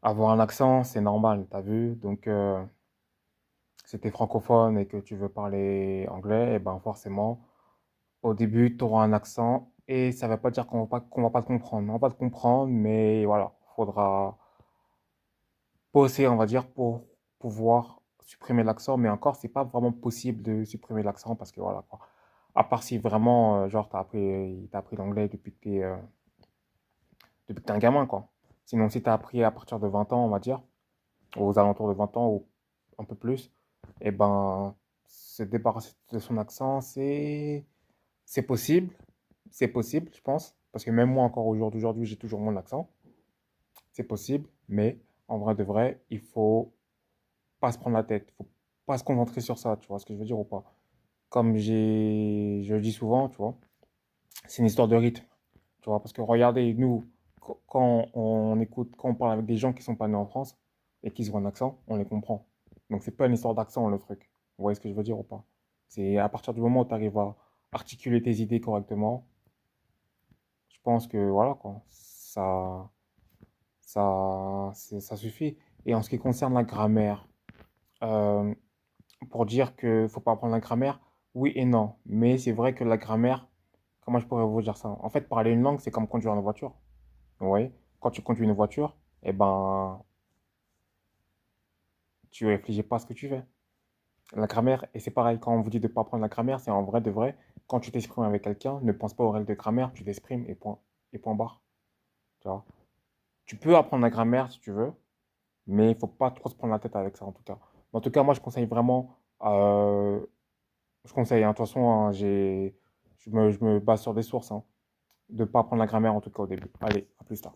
Avoir un accent, c'est normal, t'as vu? Donc, si t'es francophone et que tu veux parler anglais, et ben forcément, au début, tu auras un accent et ça veut pas dire qu'on va pas te comprendre. On va pas te comprendre, mais voilà, faudra bosser, on va dire, pour pouvoir supprimer l'accent. Mais encore, c'est pas vraiment possible de supprimer l'accent parce que voilà, quoi. À part si vraiment, genre, t'as appris l'anglais depuis que t'es un gamin, quoi. Sinon, si t'as appris à partir de 20 ans, on va dire, aux alentours de 20 ans ou un peu plus, et ben, se débarrasser de son accent, c'est possible. C'est possible, je pense. Parce que même moi, encore au jour d'aujourd'hui, j'ai toujours mon accent. C'est possible, mais en vrai de vrai, il faut pas se prendre la tête. Il faut pas se concentrer sur ça, tu vois ce que je veux dire ou pas? Comme je le dis souvent, tu vois, c'est une histoire de rythme, tu vois. Parce que regardez, nous, quand on écoute, quand on parle avec des gens qui sont pas nés en France et qui ont un accent, on les comprend. Donc c'est pas une histoire d'accent, le truc. Vous voyez ce que je veux dire ou pas? C'est à partir du moment où tu arrives à articuler tes idées correctement, je pense que voilà, quoi. Ça suffit. Et en ce qui concerne la grammaire, euh, pour dire que faut pas apprendre la grammaire, oui et non. Mais c'est vrai que la grammaire, comment je pourrais vous dire ça? En fait, parler une langue, c'est comme conduire une voiture. Vous voyez? Quand tu conduis une voiture, eh ben, tu réfléchis pas à ce que tu fais. La grammaire, et c'est pareil, quand on vous dit de ne pas apprendre la grammaire, c'est en vrai de vrai. Quand tu t'exprimes avec quelqu'un, ne pense pas aux règles de grammaire, tu t'exprimes et point barre. Tu vois? Tu peux apprendre la grammaire si tu veux, mais il faut pas trop se prendre la tête avec ça en tout cas. En tout cas, moi je conseille vraiment, je conseille, hein, de toute façon, hein, je me base sur des sources, hein, de ne pas apprendre la grammaire en tout cas au début. Allez, à plus tard.